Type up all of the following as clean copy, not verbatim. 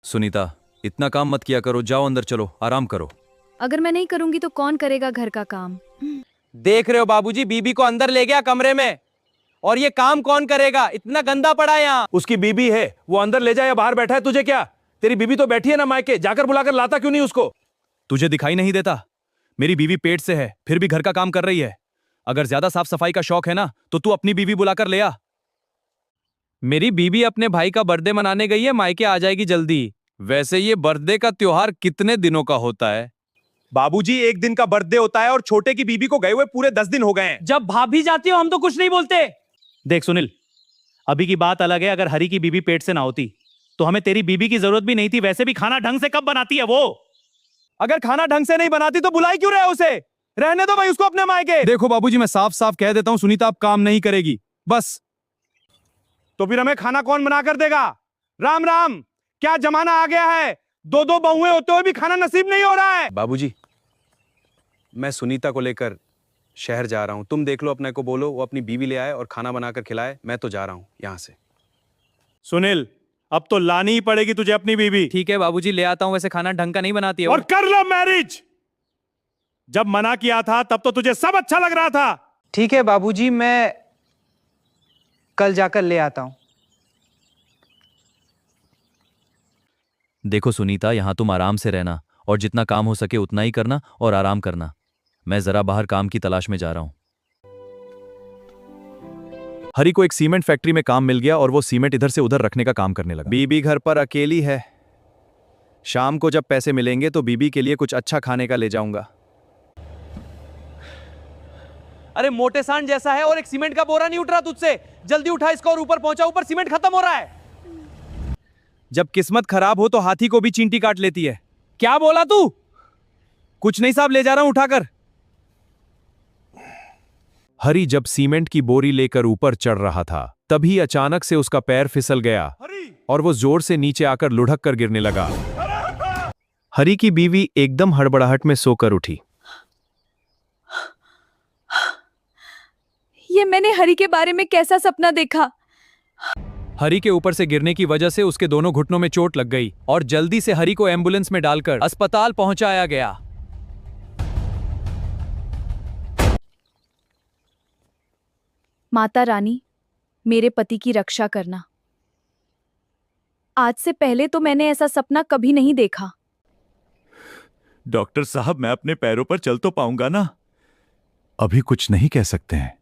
सुनीता, इतना काम मत किया करो, जाओ अंदर चलो, आराम करो। अगर मैं नहीं करूंगी तो कौन करेगा घर का काम? देख रहे हो बाबूजी, बीबी को अंदर ले गया कमरे में, और ये काम कौन करेगा? इतना गंदा पड़ा है यहाँ। उसकी बीबी है, वो अंदर ले जाए या बाहर बैठा है, तुझे क्या? तेरी बीबी तो बैठी है ना मायके, जाकर बुलाकर लाता क्यों नहीं उसको? तुझे दिखाई नहीं देता? मेरी बीवी पेट से है, फिर भी घर का काम कर रही है। अगर ज्यादा साफ सफाई का शौक है ना, तो तू अपनी बीवी बुलाकर ले आ। मेरी बीबी अपने भाई का बर्थडे मनाने गई है, मायके आ जाएगी जल्दी। वैसे ये बर्थडे का त्योहार कितने दिनों का होता है? बाबूजी, एक दिन का बर्थडे होता है और छोटे की बीबी को गए हुए पूरे 10 दिन हो गए हैं। जब भाभी जाती हो हम तो कुछ नहीं बोलते। देख सुनील, अभी की बात अलग है। अगर हरी की बीबी पेट से ना होती तो हमें तेरी बीबी की जरूरत भी नहीं थी। वैसे भी खाना ढंग से कब बनाती है वो? अगर खाना ढंग से नहीं बनाती तो बुलाई क्यों रहे उसे? रहने दो भाई उसको अपने मायके। देखो बाबूजी, मैं साफ साफ कह देता हूं, सुनीता अब काम नहीं करेगी, बस। तो फिर हमें खाना कौन बना कर देगा? राम राम, क्या जमाना आ गया है? दो दो बहुएं होते हुए भी खाना नसीब नहीं हो रहा है। बाबूजी, मैं सुनीता को लेकर शहर जा रहा हूं, तुम देख लो, अपने को बोलो वो अपनी बीवी ले आए और खाना बनाकर खिलाए। मैं तो जा रहा हूं यहां से। सुनील, अब तो लानी ही पड़ेगी तुझे अपनी बीबी। ठीक है बाबूजी, ले आता हूं। वैसे खाना ढंग का नहीं बनाती है और वो। कर लो मैरिज। जब मना किया था तब तो तुझे सब अच्छा लग रहा था। ठीक है बाबूजी, मैं कल जाकर ले आता हूं। देखो सुनीता, यहां तुम आराम से रहना और जितना काम हो सके उतना ही करना और आराम करना। मैं जरा बाहर काम की तलाश में जा रहा हूं। हरी को एक सीमेंट फैक्ट्री में काम मिल गया और वो सीमेंट इधर से उधर रखने का काम करने लगा। बीबी घर पर अकेली है। शाम को जब पैसे मिलेंगे तो बीबी के लिए कुछ अच्छा खाने का ले जाऊंगा। अरे मोटे सांड जैसा है और एक सीमेंट का बोरा नहीं उठ रहा तुझसे। जल्दी उठा इसको और ऊपर पहुंचा, ऊपर सीमेंट खत्म हो रहा है। जब किस्मत खराब हो तो हाथी को भी चींटी काट लेती है। क्या बोला तू? कुछ नहीं साहब, ले जा रहा हूं उठाकर। हरी जब सीमेंट की बोरी लेकर ऊपर चढ़ रहा था तभी अचानक से उसका पैर फिसल गया और वो जोर से नीचे आकर लुढ़क कर गिरने लगा। हरी की बीवी एकदम हड़बड़ाहट में सोकर उठी। ये मैंने हरी के बारे में कैसा सपना देखा? हरी के ऊपर से गिरने की वजह से उसके दोनों घुटनों में चोट लग गई और जल्दी से हरी को एम्बुलेंस में डालकर अस्पताल पहुंचाया गया। माता रानी, मेरे पति की रक्षा करना। आज से पहले तो मैंने ऐसा सपना कभी नहीं देखा। डॉक्टर साहब, मैं अपने पैरों पर चल तो पाऊंगा ना? अभी कुछ नहीं कह सकते हैं।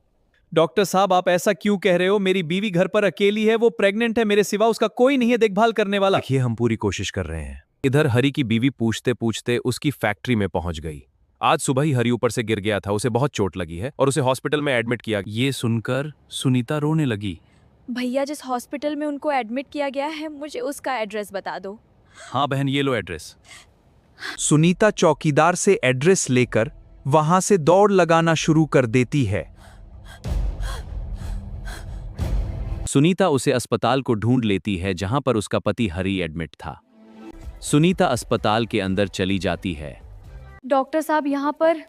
डॉक्टर साहब, आप ऐसा क्यों कह रहे हो? मेरी बीवी घर पर अकेली है, वो प्रेग्नेंट है, मेरे सिवा उसका कोई नहीं है देखभाल करने वाला। देखिए, हम पूरी कोशिश कर रहे हैं। इधर हरी की बीवी पूछते पूछते उसकी फैक्ट्री में पहुंच गई। आज सुबह ही हरी ऊपर से गिर गया था, उसे बहुत चोट लगी है और उसे हॉस्पिटल में एडमिट किया। ये सुनकर सुनीता रोने लगी। भैया, जिस हॉस्पिटल में उनको एडमिट किया गया है, मुझे उसका एड्रेस बता दो। हाँ बहन, ये लो एड्रेस। सुनीता चौकीदार से एड्रेस लेकर वहां से दौड़ लगाना शुरू कर देती है। सुनीता उसे अस्पताल को ढूंढ लेती है जहां पर उसका पति हरी एडमिट था। सुनीता अस्पताल के अंदर चली जाती है। डॉक्टर साहब, यहाँ पर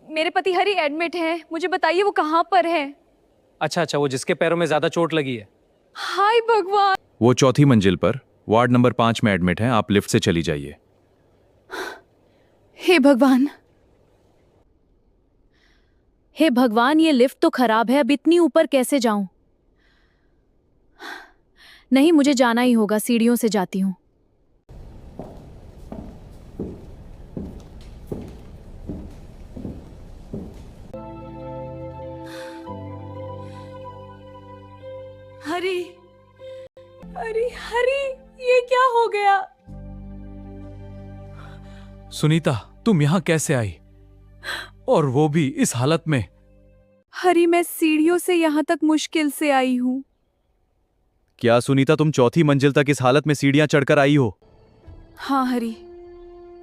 मेरे पति हरी एडमिट हैं। मुझे बताइए वो कहाँ पर है? अच्छा, वो जिसके पैरों में ज्यादा चोट लगी है। हाय भगवान! वो चौथी मंजिल पर वार्ड नंबर 5 में एडमिट है। आप लिफ्ट से चली जाइए। हे भगवान! हे भगवान, ये लिफ्ट तो खराब है। अब इतनी ऊपर कैसे जाऊं? नहीं, मुझे जाना ही होगा। सीढ़ियों से जाती हूँ। हरी, हरी, हरी, ये क्या हो गया? सुनीता, तुम यहां कैसे आई? और वो भी इस हालत में? हरी, मैं सीढ़ियों से यहाँ तक मुश्किल से आई हूँ। क्या सुनीता, तुम चौथी मंजिल तक इस हालत में सीढ़ियां चढ़कर आई हो? हाँ हरी।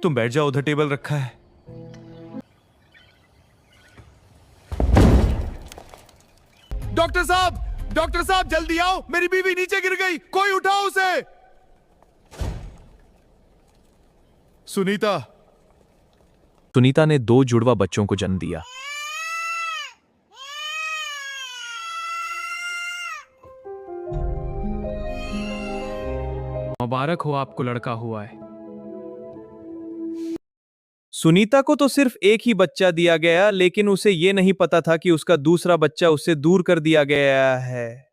तुम बैठ जाओ, उधर टेबल रखा है। डॉक्टर साहब जल्दी आओ, मेरी बीवी नीचे गिर गई, कोई उठाओ उसे। सुनीता ने 2 जुड़वा बच्चों को जन्म दिया। मुबारक हो, आपको लड़का हुआ है। सुनीता को तो सिर्फ एक ही बच्चा दिया गया, लेकिन उसे ये नहीं पता था कि उसका दूसरा बच्चा उससे दूर कर दिया गया है।